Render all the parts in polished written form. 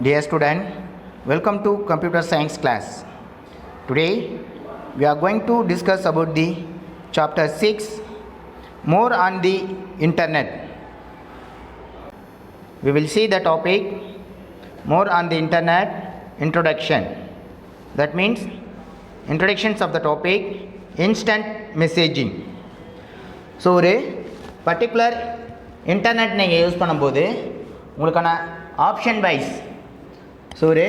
Dear student, welcome to computer science class. Today we are going to discuss about the chapter 6, more on the internet. We will see the topic more on the internet introduction. That means introductions of the topic instant messaging. So ஒரு particular internet நீங்கள் use பண்ணும்போது உங்களுக்கான option wise so ஒரு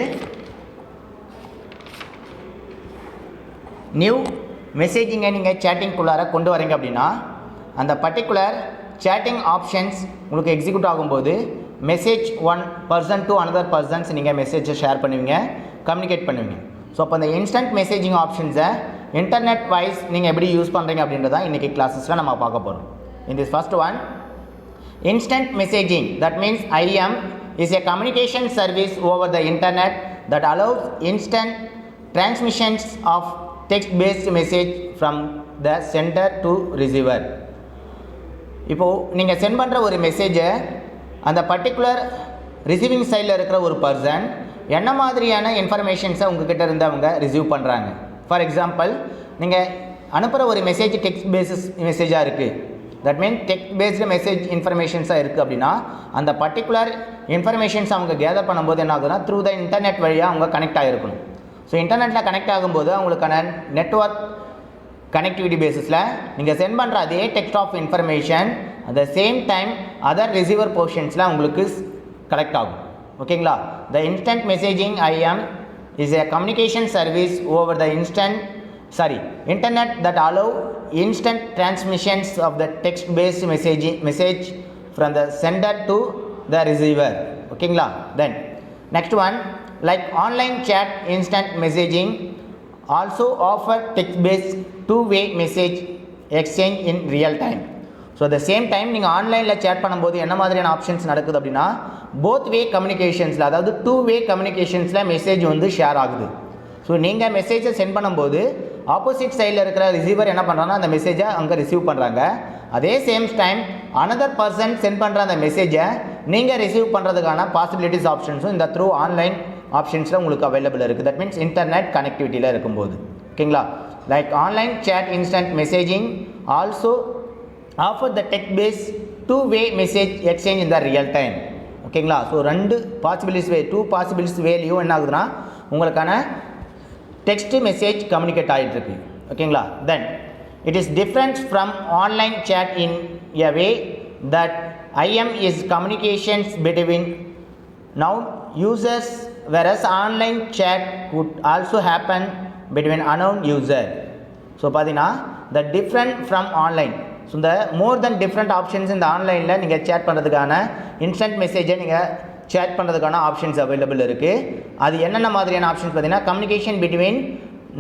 new மெசேஜிங்கை நீங்கள் சேட்டிங்குள்ளார கொண்டு வரீங்க அப்படின்னா அந்த பர்டிகுலர் சேட்டிங் ஆப்ஷன்ஸ் உங்களுக்கு எக்ஸிக்யூட் ஆகும்போது message one person to another persons நீங்கள் மெசேஜை ஷேர் பண்ணுவீங்க, கம்யூனிகேட் பண்ணுவீங்க. ஸோ அப்போ அந்த இன்ஸ்டன்ட் மெசேஜிங் ஆப்ஷன்ஸை இன்டர்நெட் வைஸ் நீங்கள் எப்படி யூஸ் பண்ணுறீங்க அப்படின்றதான் இன்றைக்கி கிளாஸஸில் நம்ம பார்க்க போகிறோம். In this first one, instant messaging, that means IM is a communication service over the internet that allows instant transmissions of text-based message from the sender to receiver. இப்போது நீங்கள் சென்ட் பண்ணுற ஒரு மெசேஜை அந்த பர்டிகுலர் ரிசீவிங் சைடில் இருக்கிற ஒரு person என்ன மாதிரியான இன்ஃபர்மேஷன்ஸை உங்ககிட்ட இருந்து அவங்க ரிசீவ் பண்ணுறாங்க. ஃபார் எக்ஸாம்பிள், நீங்கள் அனுப்புகிற ஒரு மெசேஜ் டெக்ஸ்ட் பேசிஸ் மெசேஜாக இருக்குது, that mean text based message இன்ஃபர்மேஷன்ஸாக இருக்குது அப்படின்னா அந்த பர்டிகுலர் இன்ஃபர்மேஷன்ஸ் அவங்க கேதர் பண்ணும்போது என்ன ஆகுதுன்னா த்ரூ த இன்டர்நெட் வழியாக அவங்க கனெக்ட் ஆகிருக்கணும். ஸோ இன்டர்நெட்டில் கனெக்ட் ஆகும்போது அவங்களுக்கான நெட்வொர்க் கனெக்டிவிட்டி பேசிஸில் நீங்கள் சென்ட் பண்ணுற அதே text of information at the same time other receiver போர்ஷன்ஸில் உங்களுக்கு கனெக்ட் ஆகும். ஓகேங்களா? The instant messaging IM is a communication service over the internet that allow instant transmissions of the text based message from the sender to the receiver. Okay, then next one, like online chat instant messaging also offer text based two-way message exchange in real time. So at the same time நீங்கள் ஆன்லைனில் chat பண்ணும்போது என்ன மாதிரியான options நடக்குது அப்படின்னா both வே கம்யூனிகேஷன்ஸில், அதாவது two way கம்யூனிகேஷன்ஸில் message வந்து share ஆகுது. ஸோ நீங்கள் மெசேஜை சென்ட் பண்ணும்போது ஆப்போசிட் சைடில் இருக்கிற ரிசீவர் என்ன பண்ணுறாங்கன்னா அந்த மெசேஜை அங்கே ரிசீவ் பண்ணுறாங்க. அதே same time another person send பண்ணுற அந்த மெசேஜை நீங்கள் ரிசீவ் பண்ணுறதுக்கான பாசிபிலிட்டிஸ் ஆப்ஷன்ஸும் இந்த த்ரூ ஆன்லைன் ஆப்ஷன்ஸில் உங்களுக்கு அவைலபிள் இருக்குது. தட் மீன்ஸ் இன்டர்நெட் கனெக்டிவிட்டியில் இருக்கும்போது. ஓகேங்களா? Like online chat instant messaging also offer the text based two-way message exchange in the real time. ஓகேங்களா? ஸோ டூ பாசிபிலிட்டிஸ் வேலையும் என்ன ஆகுதுன்னா உங்களுக்கான டெக்ஸ்ட் மெசேஜ் கம்யூனிகேட் ஆகிட்டு இருக்கு. ஓகேங்களா? Then it is different from online chat in a way that IM is communications between known users, whereas online chat could also happen between unknown user. So பார்த்தீங்கன்னா the different from online, so இந்த மோர் தென் different options இந்த ஆன்லைனில் நீங்கள் chat பண்ணுறதுக்கான instant மெசேஜை நீங்கள் chat பண்ணுறதுக்கான options available இருக்குது. அது என்னென்ன மாதிரியான ஆப்ஷன்ஸ் பார்த்தீங்கன்னா communication between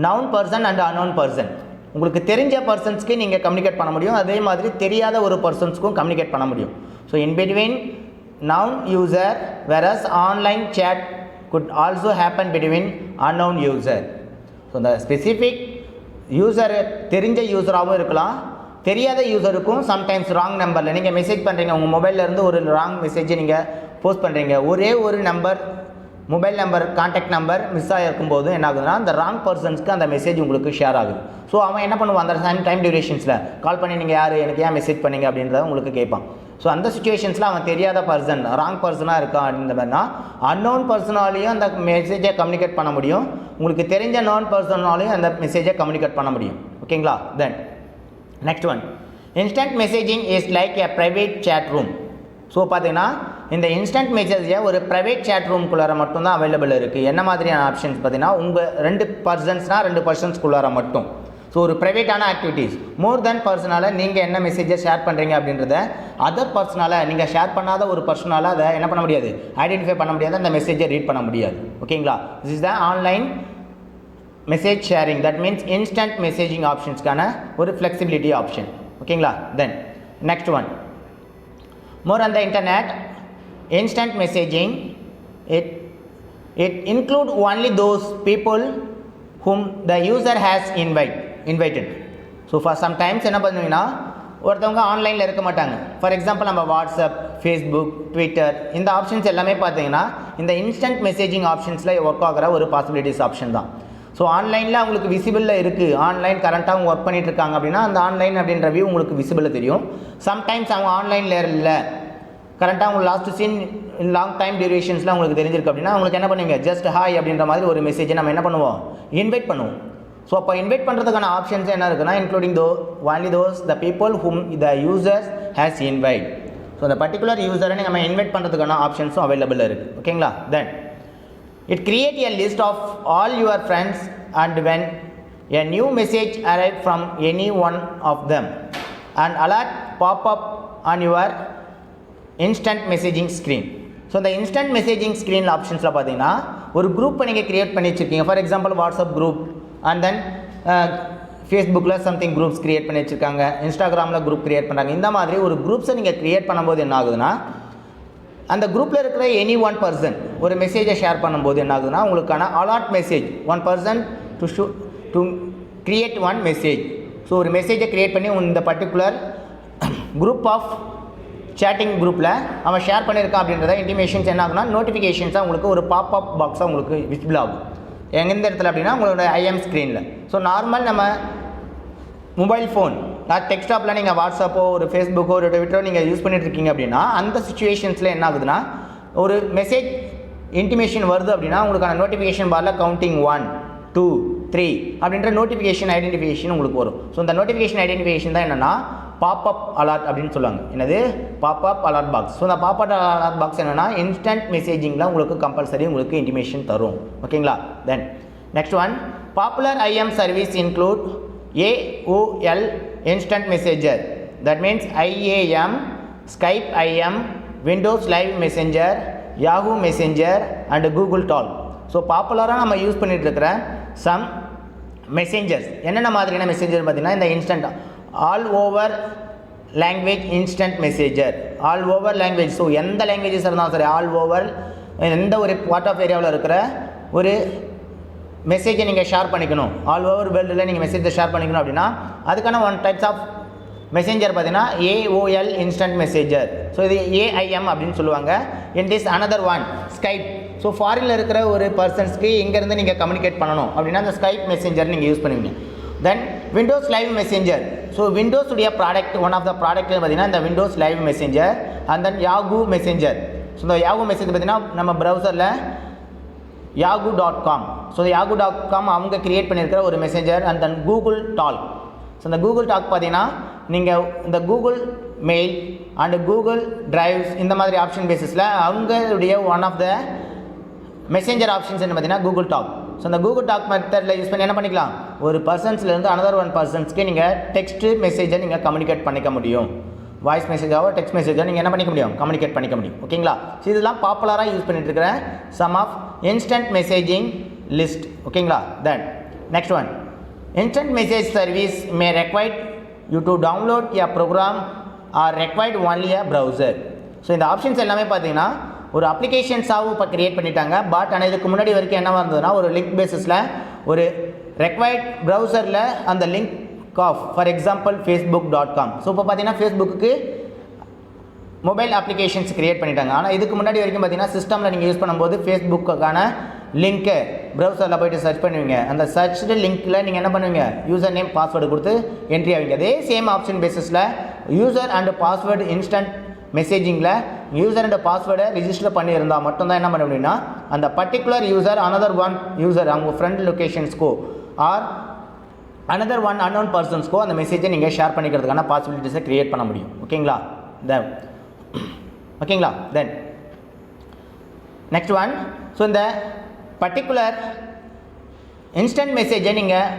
noun person and unknown person. உங்களுக்கு தெரிஞ்ச பர்சன்ஸ்க்கு நீங்கள் கம்யூனிகேட் பண்ண முடியும், அதே மாதிரி தெரியாத ஒரு பர்சன்ஸ்க்கும் கம்யூனிகேட் பண்ண முடியும். So in between known user whereas online chat could also happen between unknown user. So இந்த ஸ்பெசிஃபிக் யூசர் தெரிஞ்ச யூசராகவும் இருக்கலாம், தெரியாத யூசருக்கும் சம்டைம்ஸ் ராங் நம்பரில் நீங்கள் மெசேஜ் பண்ணுறீங்க, உங்கள் மொபைல்லேருந்து ஒரு ராங் மெசேஜை நீங்கள் போஸ்ட் பண்ணுறீங்க, ஒரே ஒரு number mobile number contact number miss ஆகிருக்கும் போது என்ன ஆகுதுன்னா அந்த ராங் பர்சன்ஸ்க்கு அந்த மெசேஜ் உங்களுக்கு ஷேர் ஆகுது. ஸோ அவன் என்ன பண்ணுவான், அந்த டைம் டியூரேஷன்ஸில் கால் பண்ணி நீங்கள் யார், எனக்கு ஏன் மெசேஜ் பண்ணீங்க அப்படின்றத உங்களுக்கு கேட்பான். ஸோ அந்த சுச்சுவேஷன்ஸில் அவன் தெரியாத பர்சன் ராங் பர்சனாக இருக்கான் அப்படின்ற மாதிரினா அன்னோன் பர்சனாலையும் அந்த மெசேஜை கம்யூனிகேட் பண்ண முடியும், உங்களுக்கு தெரிஞ்ச நோன் பர்சனாலையும் அந்த மெசேஜை கம்யூனிகேட் பண்ண முடியும். ஓகேங்களா? தென் next one, instant messaging is like a private chat room. So பார்த்தீங்கன்னா இந்த இன்ஸ்டன்ட் மெசேஜை ஒரு ப்ரைவேட் சேட் ரூம்குள்ளார மட்டும்தான் அவைலபிள் இருக்குது. என்ன மாதிரியான ஆப்ஷன்ஸ் பார்த்தீங்கன்னா உங்கள் ரெண்டு பர்சன்ஸ்குள்ளார மட்டும். ஸோ ஒரு ப்ரைவேட்டான ஆக்டிவிட்டீஸ் மோர் தென் பர்சனால் நீங்கள் என்ன மெசேஜை ஷேர் பண்ணுறீங்க அப்படின்றத அதர் பர்சனால் நீங்கள் ஷேர் பண்ணாத ஒரு பர்சனால் அதை என்ன பண்ண முடியாது, ஐடென்டிஃபை பண்ண முடியாது, அந்த மெசேஜை ரீட் பண்ண முடியாது. ஓகேங்களா? This is the online message sharing, that means instant messaging ஆப்ஷன்ஸ்க்கான ஒரு ஃப்ளெக்சிபிலிட்டி ஆப்ஷன். ஓகேங்களா? Then next one, more on the internet instant messaging it include only those people whom the user has invited. So for sometimes என்ன பண்ணுவீங்கன்னா ஒருத்தவங்க ஆன்லைனில் இருக்க மாட்டாங்க. For example நம்ம WhatsApp, Facebook, Twitter இந்த ஆப்ஷன்ஸ் எல்லாமே பார்த்தீங்கன்னா இந்த இன்ஸ்டன்ட் மெசேஜிங் ஆப்ஷன்ஸில் ஒர்க் ஆகிற ஒரு பாசிபிலிட்டிஸ் ஆப்ஷன் தான். ஸோ ஆன்லைனில் உங்களுக்கு விசிபிளில் இருக்குது, ஆன்லைன் கரண்ட்டாக அவங்க ஒர்க் பண்ணிகிட்டு இருக்காங்க அப்படின்னா அந்த ஆன்லைன் அப்படின்ற வியூ உங்களுக்கு விசிபிளில் தெரியும். சம்டைம்ஸ் அவங்க ஆன்லைனில் இல்லை, கரண்ட்டாக உங்களுக்கு லாஸ்ட் சீன் லாங் டைம் டியூரேஷன்ஸ்லாம் உங்களுக்கு தெரிஞ்சிருக்கு அப்படின்னா உங்களுக்கு என்ன பண்ணுவீங்க, ஜஸ்ட் ஹாய் அப்படின்ற மாதிரி ஒரு மெசேஜை நம்ம என்ன பண்ணுவோம், இன்வைட் பண்ணுவோம். ஸோ அப்போ இன்வைட் பண்ணுறதுக்கான ஆப்ஷன்ஸ் என்ன இருக்குன்னா, including only those the people whom the users has invite. So அந்த பர்டிகுலர் யூசரை நம்ம இன்வைட் பண்ணுறதுக்கான ஆப்ஷன்ஸும் அவைலபிள் இருக்குது. ஓகேங்களா? தென் it create a list of all your friends and when a new message arrive from any one of them and alert pop up on your instant messaging screen. So இந்த instant messaging screen ஆப்ஷன்ஸில் பார்த்தீங்கன்னா ஒரு குரூப்பை நீங்கள் create பண்ணி வச்சுருக்கீங்க. For example WhatsApp group and then ஃபேஸ்புக்கில் something groups create பண்ணி வச்சுருக்காங்க, இன்ஸ்டாகிராமில் குரூப் க்ரியேட் பண்ணுறாங்க. இந்த மாதிரி ஒரு குரூப்ஸை நீங்கள் க்ரியேட் பண்ணும்போது என்ன ஆகுதுன்னா, அந்த குரூப்பில் இருக்கிற எனி ஒன் பர்சன் ஒரு மெசேஜை ஷேர் பண்ணும்போது என்ன ஆகுதுன்னா உங்களுக்கான alert message one person to create one message. So ஒரு மெசேஜை க்ரியேட் பண்ணி இந்த பர்டிகுலர் குரூப் ஆஃப் சேட்டிங் குரூப்பில் அவன் ஷேர் பண்ணியிருக்கான் அப்படின்றத இன்டிமேஷன்ஸ் என்ன ஆகுனா நோட்டிஃபிகேஷன்ஸாக உங்களுக்கு ஒரு பாப்அப் பாக்ஸாக உங்களுக்கு விசிபிள் ஆகும். எந்த இடத்துல அப்படின்னா உங்களோட ஐஎம் ஸ்க்ரீனில். ஸோ நார்மல் நம்ம மொபைல் ஃபோன் டெக்ஸ்டாப்பில் நீங்கள் வாட்ஸ்அப்போ ஒரு ஃபேஸ்புக்கோ ஒரு ட்விட்டரோ நீங்கள் யூஸ் பண்ணிட்டுருக்கீங்க அப்படின்னா அந்த சுச்சுவேஷன்ஸில் என்ன ஆகுதுன்னா ஒரு மெசேஜ் இன்டிமேஷன் வருது அப்படின்னா உங்களுக்கான நோட்டிஃபிகேஷன் பாரில் கவுண்டிங் 1 2 3 அப்படின்ற நோட்டிஃபிகேஷன் ஐடென்டிஃபிகேஷன் உங்களுக்கு வரும். ஸோ இந்த நோட்டிஃபிகேஷன் ஐடென்டிஃபிகேஷன் தான் என்னென்னா பாப்அப் அலர்ட் அப்படின்னு சொல்லுவாங்க. என்னது? Pop up alert box. ஸோ இந்த பாப்அப் அலர்ட் பாக்ஸ் என்னென்னா இன்ஸ்டன்ட் மெசேஜிங்கில் உங்களுக்கு கம்பல்சரி உங்களுக்கு இன்டிமேஷன் தரும். ஓகேங்களா? Then next one, popular IM service include AOL instant messenger, that means IAM, Skype IM, Windows Live Messenger, Yahoo Messenger and Google Talk. So பாப்புலராக நம்ம use பண்ணிட்டு இருக்கிற சம் மெசேஞ்சர்ஸ் என்னென்ன மாதிரியான மெசேஞ்சர் பார்த்தீங்கன்னா இந்த instant all over language instant messenger, all over language. So எந்த languages இருந்தாலும் சரி, ஆல் ஓவர் எந்த ஒரு பார்ட் ஆஃப் ஏரியாவில் இருக்கிற ஒரு மெசேஜை நீங்கள் ஷேர் பண்ணிக்கணும், ஆல் ஓவர் வேர்ல்டில் நீங்கள் மெசேஜை ஷேர் பண்ணிக்கணும் அப்படின்னா அதுக்கான ஒன் டைப்ஸ் ஆஃப் மெசேஞ்சர் பார்த்தீங்கன்னா AOL இன்ஸ்டன்ட் மெசேஜர். ஸோ இது AIM அப்படின்னு சொல்லுவாங்க. In this another one Skype. So ஃபாரினில் இருக்கிற ஒரு பர்சன்ஸ்க்கு இங்கேருந்து நீங்கள் கம்யூனிகேட் பண்ணணும் அப்படின்னா அந்த ஸ்கைப் மெசேஞ்சர் நீங்கள் யூஸ் பண்ணுவீங்க. Then Windows Live Messenger. So Windows உடைய product one of the product பார்த்தீங்கன்னா இந்த Windows Live Messenger and then Yahoo Messenger. So இந்த யாகூ மெசேஜ் பார்த்தீங்கன்னா நம்ம ப்ரௌசரில் yahoo.com. ஸோ yahoo.com அவங்க க்ரியேட் பண்ணியிருக்கிற ஒரு messenger. And then Google Talk. So இந்த கூகுள் டாக் பார்த்தீங்கன்னா நீங்கள் இந்த Google mail and Google drives இந்த மாதிரி ஆப்ஷன் பேசிஸில் அவங்களுடைய one of the messenger options என்ன பார்த்தீங்கன்னா கூகுள் டாக். ஸோ இந்த கூகுள் டாக் மெத்தடில் யூஸ் பண்ணி என்ன பண்ணிக்கலாம், ஒரு பர்சன்ஸ்லேருந்து அனதர் ஒன் பர்சன்ஸ்க்கு நீங்கள் டெக்ஸ்ட் மெசேஜை நீங்கள் கம்யூனிகேட் பண்ணிக்க முடியும். வாய்ஸ் மெசேஜாவோ டெக்ஸ்ட் மெசேஜோ நீங்கள் என்ன பண்ணிக்க முடியும், கம்யூனிகேட் பண்ணிக்க முடியும். ஓகேங்களா? ஸோ இதெல்லாம் பாப்புலராக யூஸ் பண்ணிட்டு இருக்கிற some of instant messaging list. ஓகேங்களா? Then next one, instant message service may required you to download a program or required only a browser. So இந்த ஆப்ஷன்ஸ் எல்லாமே பார்த்தீங்கன்னா ஒரு அப்ளிகேஷன்ஸாகவும் இப்போ க்ரியேட் பண்ணிட்டாங்க. பட் ஆனால் இதுக்கு முன்னாடி வரைக்கும் என்னவாக இருந்ததுன்னா ஒரு லிங்க் பேசிஸில் ஒரு ரெக்வைர்ட் ப்ரௌசரில் அந்த link of for example facebook.com. So இப்போ பார்த்தீங்கன்னா ஃபேஸ்புக்கு மொபைல் அப்ளிகேஷன்ஸ் க்ரியேட் பண்ணிட்டாங்க. ஆனால் இதுக்கு முன்னாடி வரைக்கும் பார்த்தீங்கன்னா சிஸ்டமில் நீங்கள் யூஸ் பண்ணும்போது ஃபேஸ்புக்கான லிங்க்கு ப்ரௌசரில் போய்ட்டு சர்ச் பண்ணுவீங்க. அந்த சர்ச்டு லிங்க்கில் நீங்கள் என்ன பண்ணுவீங்க, யூசர் நேம் பாஸ்வேர்டு கொடுத்து என்ட்ரி ஆவீங்க. அதே சேம் ஆப்ஷன் பேசிஸில் யூசர் அண்ட் பாஸ்வேர்டு இன்ஸ்டன்ட் மெசேஜிங்கில் யூசர் அண்ட் பாஸ்வேர்டை ரிஜிஸ்டர் பண்ணியிருந்தால் மட்டும்தான் என்ன பண்ண முடியும்னா அந்த particular user another one user அவங்க ஃப்ரெண்ட் லொக்கேஷன்ஸ்க்கோ ஆர் அனதர் ஒன் அன்னோன் பர்சன்ஸ்க்கோ அந்த மெசேஜை நீங்கள் ஷேர் பண்ணிக்கிறதுக்கான பாசிபிலிட்டிஸை க்ரியேட் பண்ண முடியும். ஓகேங்களா? ஓகேங்களா? தென் நெக்ஸ்ட் ஒன், ஸோ இந்த பர்டிகுலர் இன்ஸ்டன்ட் மெசேஜை நீங்கள்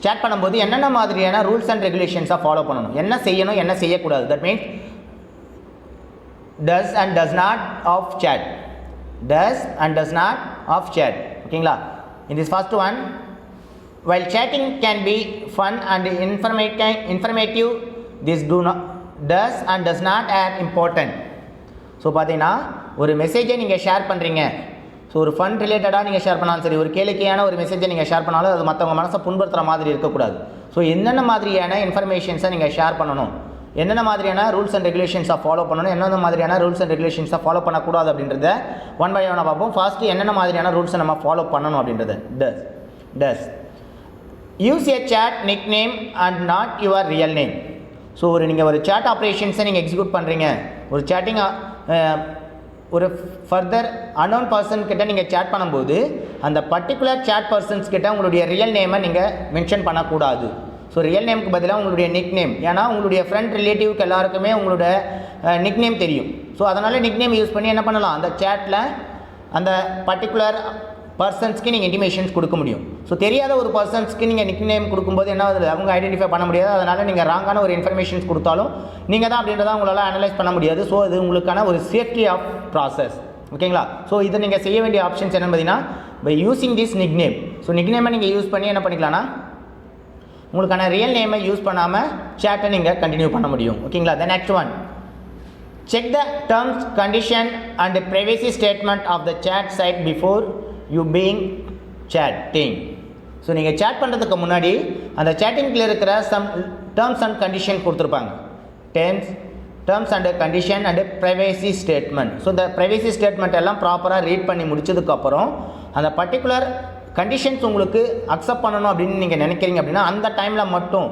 ஷேர் பண்ணும்போது என்னென்ன மாதிரியான ரூல்ஸ் அண்ட் ரெகுலேஷன்ஸாக ஃபாலோ பண்ணணும், என்ன செய்யணும் என்ன செய்யக்கூடாது. That means does and does not of chat, does and does not of chat. ஓகேங்களா? in this first one, while chatting can be fun and informative, this does and does not are important. So பார்த்தீங்கன்னா ஒரு மெசேஜை நீங்கள் share பண்ணுறீங்க, so ஒரு fun ரிலேட்டடாக நீங்கள் share பண்ணாலும் சரி, ஒரு கேளிக்கையான ஒரு மெசேஜை நீங்கள் ஷேர் பண்ணாலும் அது மற்றவங்க மனசை புண்படுத்துகிற மாதிரி இருக்கக்கூடாது. ஸோ என்னென்ன மாதிரியான இன்ஃபர்மேஷன்ஸை நீங்கள் ஷேர் பண்ணணும், என்னென்ன மாதிரியான ரூல்ஸ் அண்ட் ரெகுலேஷன்ஸை ஃபாலோ பண்ணணும், என்னென்ன மாதிரியான ரூல்ஸ் அண்ட் ரெகுலேஷன்ஸை ஃபாலோ பண்ணக்கூடாது அப்படின்றத ஒன் பை ஒன்னாக பார்ப்போம். ஃபர்ஸ்ட் என்னென்ன மாதிரியான ரூல்ஸை நம்ம ஃபாலோ பண்ணணும் அப்படின்றது. Does use a chat nickname and not your real name. So நீங்கள் ஒரு சேட் ஆப்ரேஷன்ஸை நீங்கள் எக்ஸிக்யூட் பண்ணுறீங்க, ஒரு சேட்டிங் ஒரு ஃபர்தர் அன்னோன் பர்சன் கிட்ட நீங்கள் சேட் பண்ணும்போது அந்த பர்டிகுலர் சேட் பர்சன்ஸ் கிட்ட உங்களுடைய ரியல் நேமை நீங்கள் மென்ஷன் பண்ணக்கூடாது. ஸோ ரியல் நேமுக்கு பதிலாக உங்களுடைய நிக் நேம், ஏன்னா உங்களுடைய ஃப்ரெண்ட் ரிலேட்டிவ்க்கு எல்லாருக்குமே உங்களோட நிக் நேம் தெரியும். ஸோ அதனால் நிக் நேம் யூஸ் பண்ணி என்ன பண்ணலாம், அந்த சேட்டில் அந்த பர்டிகுலர் பர்சன்ஸ்க்கு நீங்கள் இன்டிமேஷன்ஸ் கொடுக்க முடியும். ஸோ தெரியாத ஒரு பர்சன்ஸ்க்கு நீங்கள் நிக் நேம் கொடுக்கும்போது என்ன ஆகுது, அவங்க ஐடென்டிஃபை பண்ண முடியாது. அதனால் நீங்கள் ராங்கான ஒரு இன்ஃபர்மேஷன்ஸ் கொடுத்தாலும் நீங்கள் தான் அப்படின்றத உங்களால் அனலைஸ் பண்ண முடியாது. ஸோ இது உங்களுக்கான ஒரு சேஃப்டி ஆஃப் ப்ராசஸ். ஓகேங்களா? ஸோ இதை நீங்கள் செய்ய வேண்டிய ஆப்ஷன்ஸ் என்னென்னு பார்த்தீங்கன்னா, by using this nickname. So நிக் நேமை நீங்கள் யூஸ் பண்ணி என்ன பண்ணிக்கலாம்னா உங்களுக்கான ரியல் நேமை யூஸ் பண்ணாமல் சேட்டை நீங்கள் கண்டினியூ பண்ண முடியும். ஓகேங்களா? Then next one, check the terms condition and privacy statement of the chat site before you being chatting. So நீங்கள் சேட் பண்ணுறதுக்கு முன்னாடி அந்த சேட்டிங்கில் இருக்கிற சம் டேர்ம்ஸ் அண்ட் கண்டிஷன் கொடுத்துருப்பாங்க. Terms and condition and privacy statement. So இந்த privacy statement எல்லாம் ப்ராப்பராக ரீட் பண்ணி முடிச்சதுக்கப்புறம் அந்த பர்டிகுலர் கண்டிஷன்ஸ் உங்களுக்கு அக்செப்ட் பண்ணணும் அப்படின்னு நீங்கள் நினைக்கிறீங்க அப்படின்னா அந்த டைமில் மட்டும்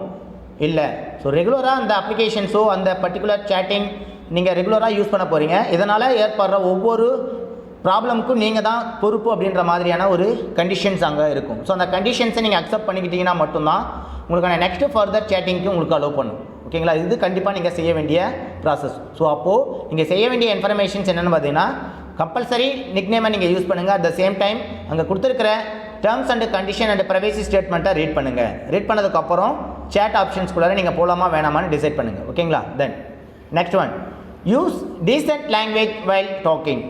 இல்லை. ஸோ ரெகுலராக அந்த அப்ளிகேஷன்ஸோ அந்த பர்டிகுலர் சேட்டிங் நீங்கள் ரெகுலராக யூஸ் பண்ண போகிறீங்க. இதனால் ஏற்படுற ஒவ்வொரு ப்ராப்ளமுக்கும் நீங்கள் தான் பொறுப்பு அப்படின்ற மாதிரியான ஒரு கண்டிஷன்ஸ் அங்கே இருக்கும். ஸோ அந்த கண்டிஷன்ஸை நீங்கள் அக்செப்ட் பண்ணிக்கிட்டீங்கன்னா மட்டும்தான் உங்களுக்கான நெக்ஸ்ட்டு ஃபர்தர் சேட்டிங்க்கு உங்களுக்கு அலோவ் பண்ணும். ஓகேங்களா? இது கண்டிப்பாக நீங்கள் செய்ய வேண்டிய ப்ராசஸ். ஸோ அப்போது நீங்கள் செய்ய வேண்டிய இன்ஃபர்மேஷன்ஸ் என்னென்னு பார்த்தீங்கன்னா, கம்பல்சரி நிக் நேமை நீங்கள் யூஸ் பண்ணுங்கள். அட் த சேம் டைம் அங்கே கொடுத்துருக்கிற terms and condition and privacy ஸ்டேட்மெண்ட்டை ரீட் பண்ணுங்கள். ரீட் பண்ணதுக்கப்புறம் சேட் ஆப்ஷன்ஸ்குள்ளார நீங்கள் போகலாமா வேணாமான்னு டிசைட் பண்ணுங்கள். ஓகேங்களா? Then next one, use decent language while talking.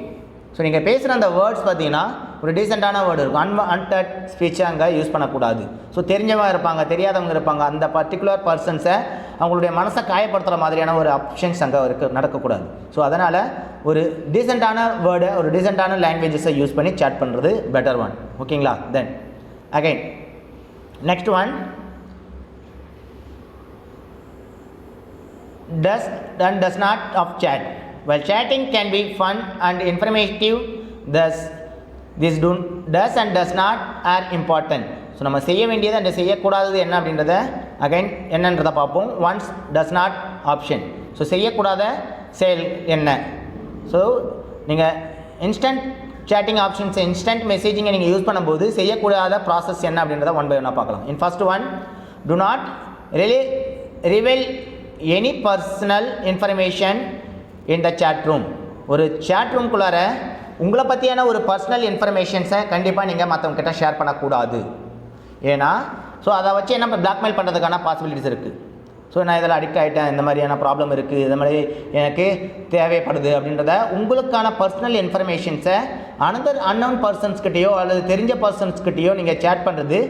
So நீங்கள் பேசுகிற அந்த வேர்ட்ஸ் பார்த்தீங்கன்னா ஒரு டீசெண்டான வேர்டு இருக்கும். அன்டட் ஸ்பீச்சை அங்கே யூஸ் பண்ணக்கூடாது. ஸோ தெரிஞ்சவங்க இருப்பாங்க, தெரியாதவங்க இருப்பாங்க, அந்த பர்டிகுலர் பர்சன்ஸை அவங்களுடைய மனசை காயப்படுத்துகிற மாதிரியான ஒரு ஆப்ஷன்ஸ் அங்கே நடக்கக்கூடாது. ஸோ அதனால் ஒரு டீசெண்டான வேர்டை, ஒரு டீசெண்டான லாங்குவேஜஸை யூஸ் பண்ணி சேட் பண்ணுறது பெட்டர் ஒன். ஓகேங்களா? Then again next one, does not of chat. While chatting can be fun and informative, does and does not are important. So நம்ம செய்ய வேண்டியது அண்ட் செய்யக்கூடாதது என்ன அப்படின்றத அகைன் என்னன்றதை பார்ப்போம். Once does not option. So செய்யக்கூடாத செயல் என்ன? ஸோ நீங்கள் இன்ஸ்டன்ட் சேட்டிங் ஆப்ஷன்ஸ், இன்ஸ்டன்ட் மெசேஜிங்கை நீங்கள் யூஸ் பண்ணும்போது செய்யக்கூடாத ப்ராசஸ் என்ன அப்படின்றத ஒன் பை ஒன்னாக பார்க்கலாம். In first one, do not reveal any personal information in the chat room. ஒரு சேட் ரூம்குள்ளார உங்களை பற்றியான ஒரு பர்சனல் இன்ஃபர்மேஷன்ஸை கண்டிப்பாக நீங்கள் மற்றவங்ககிட்ட ஷேர் பண்ணக்கூடாது. ஏன்னா ஸோ அதை வச்சு என்ன பிளாக்மெயில் பண்ணுறதுக்கான பாசிபிலிட்டிஸ் இருக்குது. ஸோ நான் இதில் அடிக்ட் ஆகிட்டேன், இந்த மாதிரியான ப்ராப்ளம் இருக்குது, இது மாதிரி எனக்கு தேவைப்படுது அப்படின்றத உங்களுக்கான பர்சனல் இன்ஃபர்மேஷன்ஸை அன்னோன் பர்சன்ஸ்கிட்டையோ அல்லது தெரிஞ்ச பர்சன்ஸ்கிட்டையோ நீங்கள் சேட் பண்ணுறது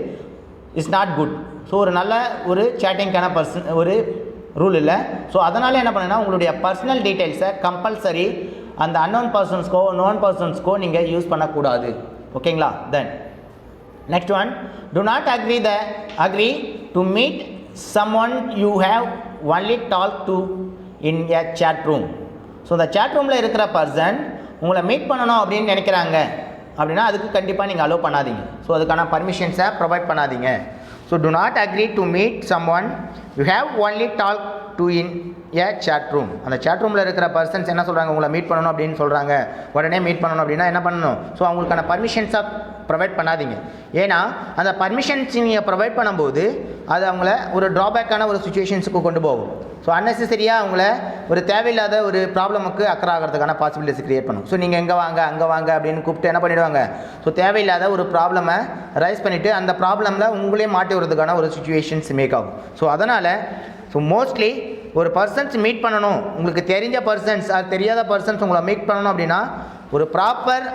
இஸ் நாட் குட். ஸோ ஒரு நல்ல ஒரு சேட்டிங்கான ஒரு ரூல் இல்லை. ஸோ அதனால் என்ன பண்ணுன்னா உங்களுடைய பர்சனல் டீட்டெயில்ஸை கம்பல்சரி அந்த அன்னோன் பர்சன்ஸ்க்கோ நோன் பர்சன்ஸ்க்கோ நீங்கள் யூஸ் பண்ணக்கூடாது. ஓகேங்களா? Then next one, do not agree to meet someone you have only talked to in a chat room. So இந்த சேட் ரூமில் இருக்கிற பர்சன் உங்களை மீட் பண்ணணும் அப்படின்னு நினைக்கிறாங்க அப்படின்னா அதுக்கு கண்டிப்பாக நீங்கள் அலோவ் பண்ணாதீங்க. ஸோ அதுக்கான பர்மிஷன்ஸை ப்ரொவைட் பண்ணாதீங்க. So to not agree to meet someone you have only talked to in a chat room. அந்த சேட் ரூமில் இருக்கிற பர்சன்ஸ் என்ன சொல்கிறாங்க, உங்களை மீட் பண்ணணும் அப்படின்னு சொல்கிறாங்க, உடனே மீட் பண்ணணும் அப்படின்னா என்ன பண்ணணும்? ஸோ அவங்களுக்கான பர்மிஷன்ஸை ப்ரொவைட் பண்ணாதீங்க. ஏன்னா அந்த பர்மிஷன்ஸ் நீங்கள் ப்ரொவைட் பண்ணும்போது அது அவங்கள ஒரு ட்ராபேக்கான ஒரு சுச்சுவேஷன்ஸுக்கு கொண்டு போகும். ஸோ அன்னெசரியாக அவங்கள ஒரு தேவையில்லாத ஒரு ப்ராப்ளமுக்கு அக்கறாகிறதுக்கான பாசிபிலிட்டிஸ் க்ரியேட் பண்ணும். ஸோ நீங்கள் எங்கே வாங்க அங்கே வாங்க அப்படின்னு கூப்பிட்டு என்ன பண்ணிவிடுவாங்க, ஸோ தேவையில்லாத ஒரு ப்ராப்ளமை ரைஸ் பண்ணிவிட்டு அந்த ப்ராப்ளமில் உங்களே மாட்டி விடுறதுக்கான ஒரு சுச்சுவேஷன்ஸ் மேக் ஆகும். ஸோ அதனால் மோஸ்ட்லி ஒரு பர்சன்ஸ் மீட் பண்ணணும், உங்களுக்கு தெரிஞ்ச பர்சன்ஸ் அது தெரியாத பர்சன்ஸ் உங்களை மீட் பண்ணணும் அப்படின்னா ஒரு ப்ராப்பர்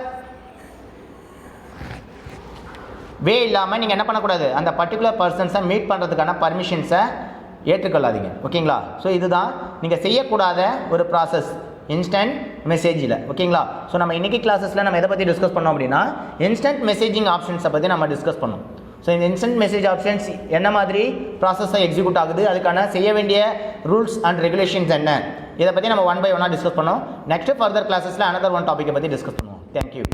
வே இல்லாமல் நீங்கள் என்ன பண்ணக்கூடாது, அந்த பர்டிகுலர் பர்சன்ஸை மீட் பண்ணுறதுக்கான பர்மிஷன்ஸை ஏற்றுக்கொள்ளாதீங்க. ஓகேங்களா? ஸோ இதுதான் நீங்கள் செய்யக்கூடாத ஒரு ப்ராசஸ் இன்ஸ்டன்ட் மெசேஜில். ஓகேங்களா? ஸோ நம்ம இன்றைக்கி கிளாஸஸில் நம்ம எதை பற்றி டிஸ்கஸ் பண்ணோம் அப்படின்னா இன்ஸ்டன்ட் மெசேஜிங் ஆப்ஷன்ஸை பற்றி நம்ம டிஸ்கஸ் பண்ணோம். ஸோ இந்த இன்ஸ்டன்ட் மெசேஜ் ஆப்ஷன்ஸ் என்ன மாதிரி ப்ராசஸாக எக்ஸிக்யூட் ஆகுது, அதுக்கான செய்ய வேண்டிய ரூல்ஸ் அண்ட் ரெகுலேஷன்ஸ் என்ன, இதை பற்றி நம்ம ஒன் பை ஒன்னாக டிஸ்கஸ் பண்ணோம். நெக்ஸ்ட் ஃபர்தர் கிளாஸஸில் அனதர் ஒன் டாப்பிக்கை பற்றி டிஸ்கஸ் பண்ணுவோம். தேங்க்யூ.